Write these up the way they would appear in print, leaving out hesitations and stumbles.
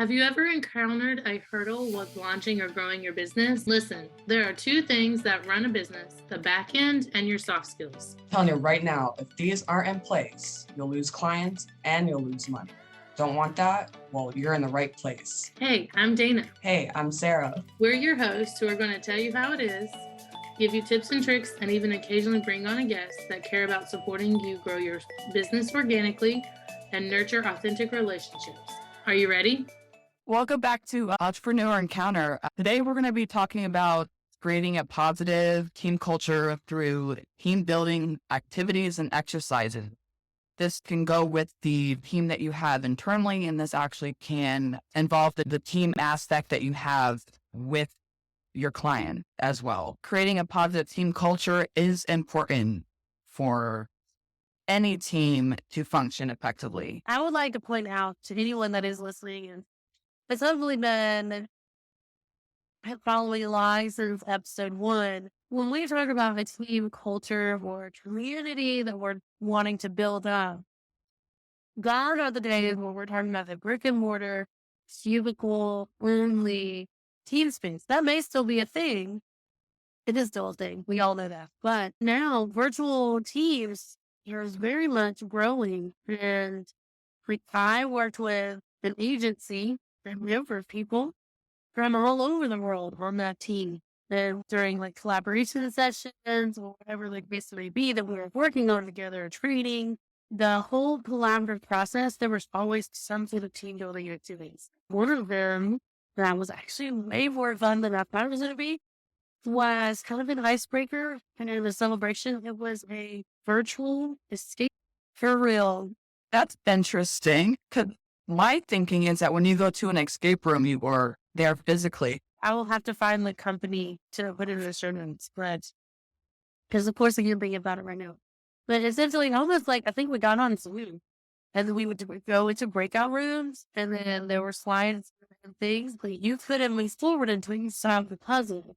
Have you ever encountered a hurdle with launching or growing your business? Listen, there are two things that run a business: the back end and your soft skills. Telling you right now, if these aren't in place, you'll lose clients and you'll lose money. Don't want that? Well, you're in the right place. Hey, I'm Dana. Hey, I'm Sarah. We're your hosts who are going to tell you how it is, give you tips and tricks, and even occasionally bring on a guest that care about supporting you grow your business organically and nurture authentic relationships. Are you ready? Welcome back to Entrepreneur Encounter. Today, we're going to be talking about creating a positive team culture through team building activities and exercises. This can go with the team that you have internally, and this actually can involve the team aspect that you have with your client as well. Creating a positive team culture is important for any team to function effectively. I would like to point out to anyone that is listening and has hopefully been following along since episode 1. When we talk about a team culture or community that we're wanting to build up, gone are the days when we're talking about the brick and mortar, cubicle only team space. That may still be a thing. It is still a thing. We all know that. But now virtual teams is very much growing. And I worked with an agency, a number of people from all over the world on that team. And during like collaboration sessions or whatever the case may be that we were working on together, training, the whole collaborative process, there was always some sort of team building activities. One of them that was actually way more fun than I thought it was going to be was kind of an icebreaker and in a celebration. It was a virtual escape for real. That's interesting. 'Cause my thinking is that when you go to an escape room, you are there physically. I will have to find the company to put in the show notes, but because of course I can't think about it right now. But essentially, almost like I think we got on Zoom, and then we would go into breakout rooms, and then there were slides and things, but you couldn't move forward until you solved the puzzle.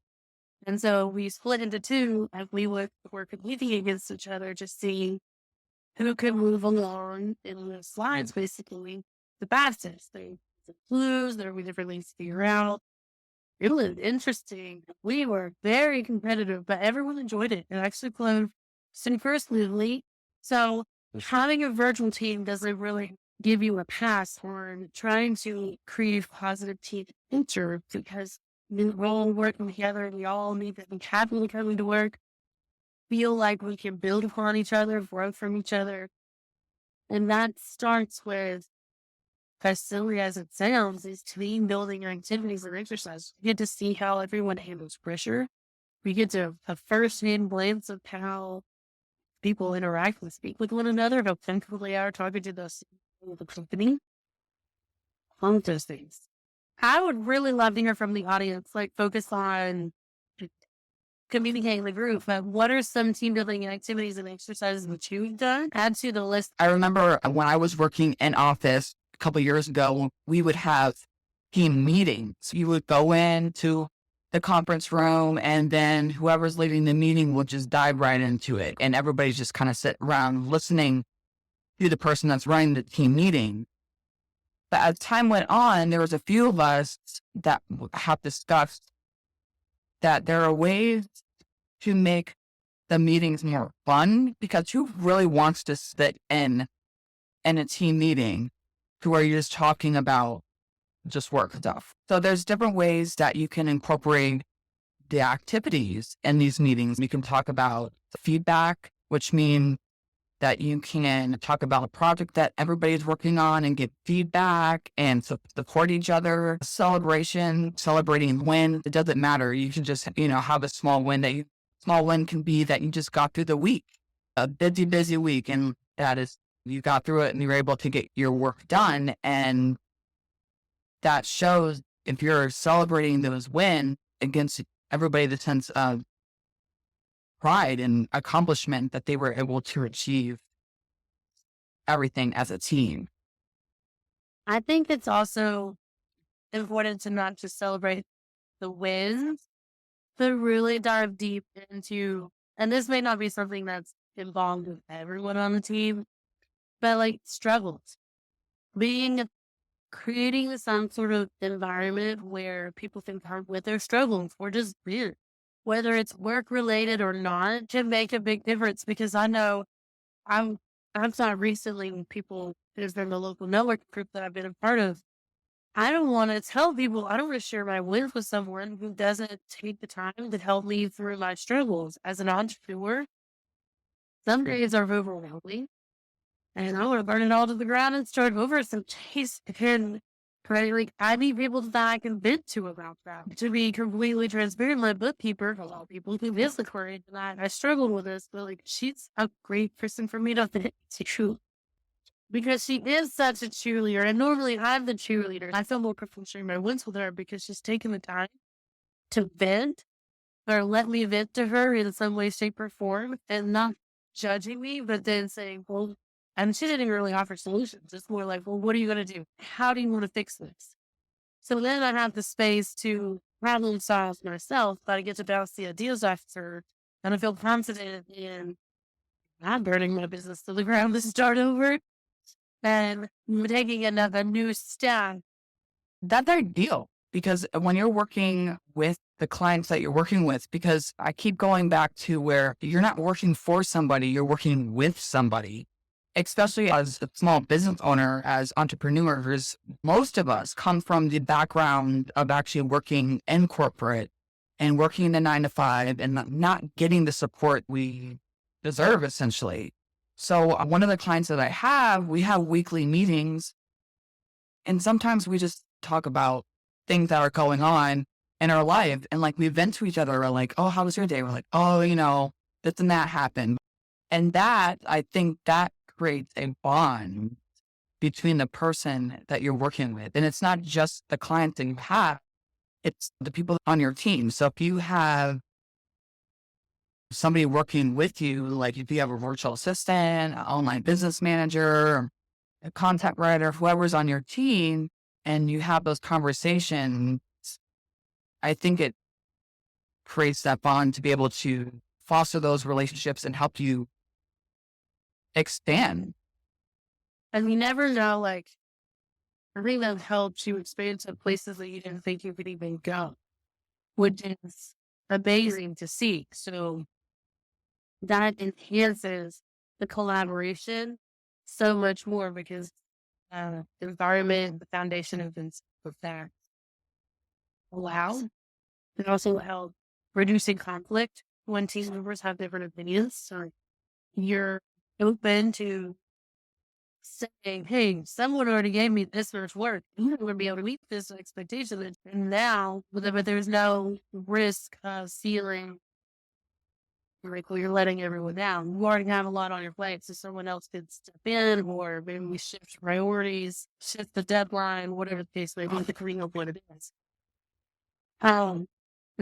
And so we split into two, and we were competing against each other, just seeing who could move along in the slides, basically the fastest. There were clues, there were different things to figure out. It was interesting. We were very competitive, but everyone enjoyed it. It actually flowed super smoothly. So having a virtual team doesn't really give you a pass on trying to create a positive team culture because we're all working together and we all need to be happy coming to work, feel like we can build upon each other, grow from each other. And that starts with, as silly as it sounds, is team building activities and exercise. We get to see how everyone handles pressure. We get to a first-hand glance of how people interact and speak with one another, how comfortable they are talking to the company. All of those things. I would really love to hear from the audience, like focus on communicating the group, but what are some team building activities and exercises that you've done? Add to the list. I remember when I was working in office a couple of years ago, we would have team meetings. You would go into the conference room and then whoever's leading the meeting would just dive right into it. And everybody's just kind of sit around listening to the person that's running the team meeting. But as time went on, there was a few of us that have discussed that there are ways to make the meetings more fun, because who really wants to sit in a team meeting to where you're just talking about just work stuff. So there's different ways that you can incorporate the activities in these meetings. You can talk about feedback, which means that you can talk about a project that everybody's working on and get feedback and support each other. Celebrating win. It doesn't matter. You can just, have a small win small win can be that you just got through the week, a busy week. And that is, you got through it and you're able to get your work done. And that shows, if you're celebrating those wins against everybody, the sense of pride and accomplishment that they were able to achieve everything as a team. I think it's also important to not just celebrate the wins, but really dive deep into, and this may not be something that's involved with everyone on the team, but like struggles. Being creating some sort of environment where people can come with their struggles or just vent, whether it's work related or not, can make a big difference. Because I know I'm I've thought recently when people there's been a local network group that I've been a part of. I don't want to tell people I don't want to share my wins with someone who doesn't take the time to help me through my struggles as an entrepreneur. Some days are overwhelming. And I want to burn it all to the ground and start over some chase and right, like I need people that I can vent to about that. To be completely transparent, my bookkeeper, a lot of people who is the courage and I struggled with this, but like she's a great person for me to vent to because she is such a cheerleader. And normally I'm the cheerleader. I feel more comfortable sharing my wins with her because she's taken the time to vent or let me vent to her in some way, shape, or form and not judging me, but then saying, well, and she didn't really offer solutions. It's more like, well, what are you going to do? How do you want to fix this? So then I have the space to problem solve myself, but I get to bounce the ideas off her. And I feel confident in not burning my business to the ground to start over and taking another new step. That's ideal because when you're working with the clients that you're working with, because I keep going back to where you're not working for somebody, you're working with somebody. Especially as a small business owner, as entrepreneurs, most of us come from the background of actually working in corporate and working the 9 to 5 and not getting the support we deserve, essentially. So one of the clients that I have, we have weekly meetings, and sometimes we just talk about things that are going on in our life. And like we vent to each other. We're like, oh, how was your day? We're like, oh, this and that happened. And that, I think that creates a bond between the person that you're working with. And it's not just the client that you have, it's the people on your team. So if you have somebody working with you, like if you have a virtual assistant, an online business manager, a content writer, whoever's on your team, and you have those conversations, I think it creates that bond to be able to foster those relationships and help you expand. And you never know, like, I think that helps you expand to places that you didn't think you could even go, which is amazing to see. So that enhances the collaboration so much more because the environment, the foundation of that allow. It also help reducing conflict when team members have different opinions. So you're open to saying, hey, someone already gave me this much work. I'm not going to be able to meet this expectation. And now, but there's no risk of feeling like, well, you're letting everyone down. You already have a lot on your plate, so someone else could step in, or maybe we shift priorities, shift the deadline, whatever the case may be, depending on what it is. And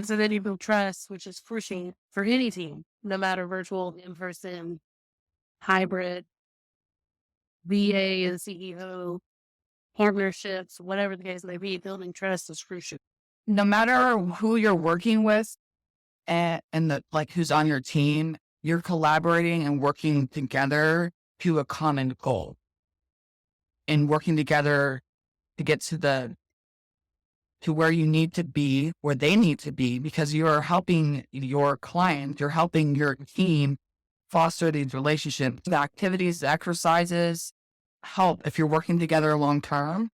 so then you build trust, which is crucial for any team, no matter virtual, in-person, hybrid, VA and CEO, partnerships, whatever the case may be, building trust is crucial. No matter who you're working with and who's on your team, you're collaborating and working together to a common goal and working together to get to where you need to be, where they need to be, because you're helping your client, you're helping your team foster these relationships. The activities, the exercises help if you're working together long term,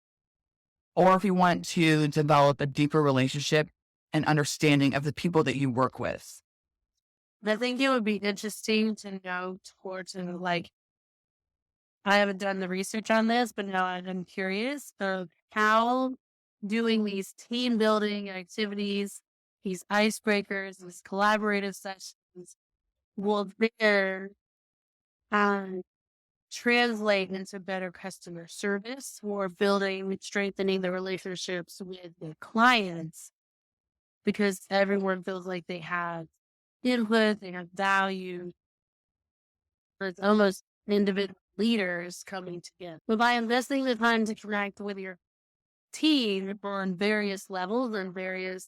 or if you want to develop a deeper relationship and understanding of the people that you work with. I think it would be interesting to know towards, like, I haven't done the research on this, but now I'm curious of how doing these team building activities, these icebreakers, these collaborative sessions will there translate into better customer service or building, strengthening the relationships with the clients, because everyone feels like they have input, they have value. It's almost individual leaders coming together. But by investing the time to connect with your team on various levels and various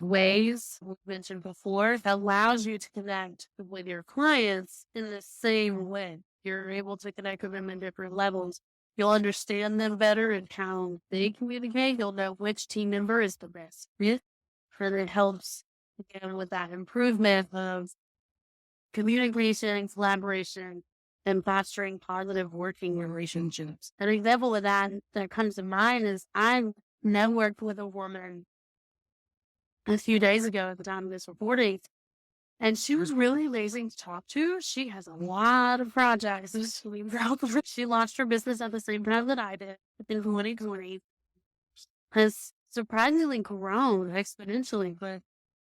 ways we mentioned before, allows you to connect with your clients in the same way. You're able to connect with them in different levels You'll understand them better and how they communicate. You'll know which team member is the best fit. And it helps again with that improvement of communication, collaboration, and fostering positive working relationships. An example of that comes to mind is I networked with a woman a few days ago at the time of this recording, and she was really amazing to talk to. She has a lot of projects. She launched her business at the same time that I did in 2020. Has surprisingly grown exponentially, but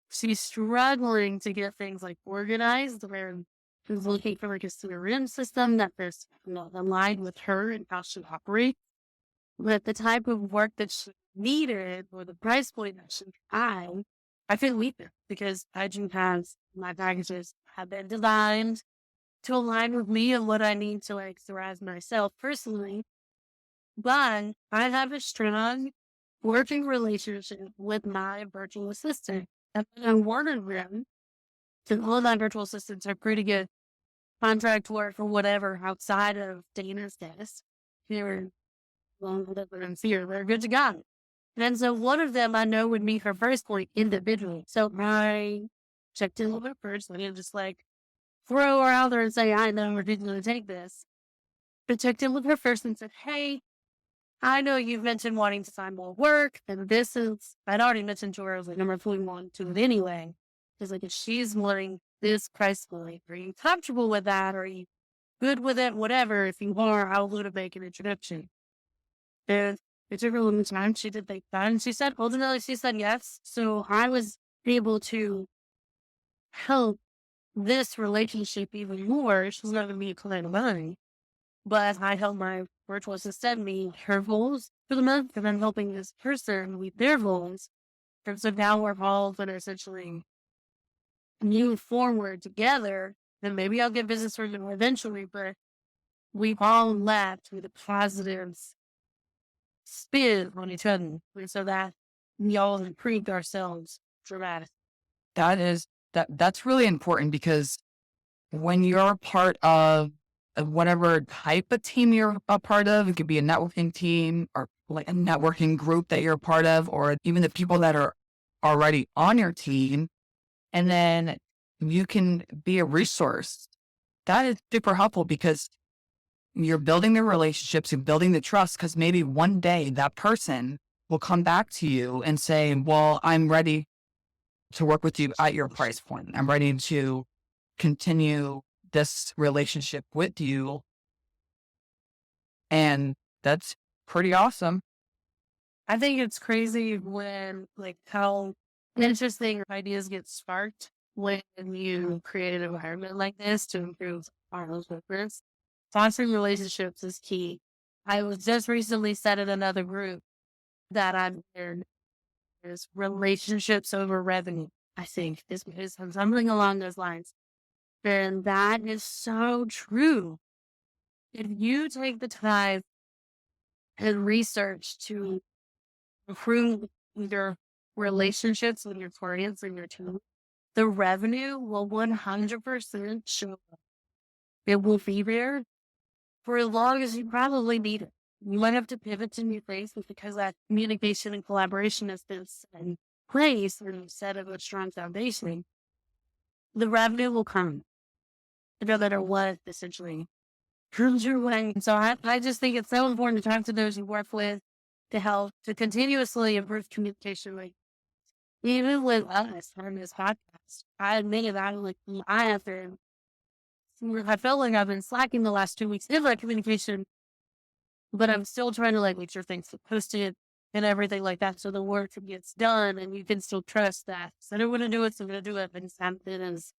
she's struggling to get things like organized where she's looking for like a CRM system that is aligned with her and how she operates. But the type of work that she needed or the price point that she had, I couldn't meet it because I do have my packages have been designed to align with me and what I need to like thrive myself personally. But I have a strong working relationship with my virtual assistant. And I'm warning them that all my virtual assistants are pretty good contract work or whatever outside of Dana's desk. They're they're good to go. And so one of them I know would meet her first point individually. So I checked in with her first. I didn't just like throw her out there and say, I know we're going to take this. But checked in with her first and said, hey, I know you've mentioned wanting to sign more work. And this is, I'd already mentioned to her, I was like, number 3, want to it anyway. Because like, if she's wanting this price point, are you comfortable with that? Are you good with it? Whatever. If you are, I'll go to make an introduction. And it took her a little time. She did think that. And she said, ultimately, she said yes. So I was able to help this relationship even more. She's not going to be a client of mine. But I helped my virtual assistant meet her goals for the month. And I'm helping this person meet their goals. And so now we're all going to essentially move forward together. And maybe I'll get business from them eventually. But we've all left with a positive spin on each other so that we all improved ourselves dramatically. That's really important because when you're part of whatever type of team you're a part of, it could be a networking team or like a networking group that you're a part of, or even the people that are already on your team, and then you can be a resource. That is super helpful because you're building the relationships, you're building the trust, because maybe one day that person will come back to you and say, well, I'm ready to work with you at your price point. I'm ready to continue this relationship with you. And that's pretty awesome. I think it's crazy when like how interesting ideas get sparked when you create an environment like this to improve our workers. Fostering relationships is key. I was just recently said in another group that I'm there is relationships over revenue. I think is something along those lines. And that is so true. If you take the time and research to improve your relationships with your clients and your team, the revenue will 100% show up. It will be there for as long as you probably need it. You might have to pivot to new places because that communication and collaboration has been set in place and set of a strong foundation. The revenue will come no matter what, essentially. Comes your way. And so I just think it's so important to talk to those you work with to help to continuously improve communication. Like, even with us on this podcast, I admitted that like I have to. I felt like I've been slacking the last 2 weeks in my communication, but I'm still trying to like make sure things get posted and everything like that, so the work gets done and you can still trust that. So I don't want to do it, so I'm going to do it. And something is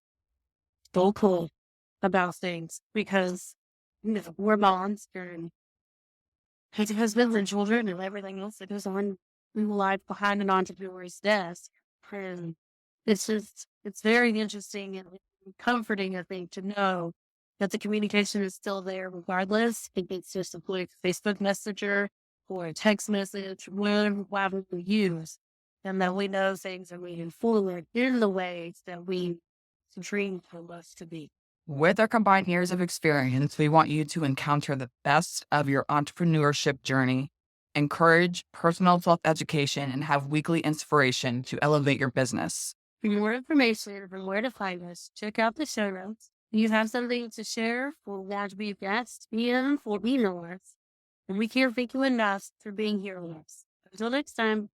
so cool about things because we're moms and husbands and children and everything else that goes on in life behind an entrepreneur's desk. And it's very interesting and comforting, I think, to know that the communication is still there regardless. If it's just a quick Facebook Messenger or a text message, whatever we use, and that we know things are moving forward in the ways that we dream for us to be. With our combined years of experience, we want you to encounter the best of your entrepreneurship journey, encourage personal self education, and have weekly inspiration to elevate your business. For more information on where to find us, check out the show notes. If you have something to share or want to be a guest, DM or email us. And we can't thank you enough for being here with us. Until next time.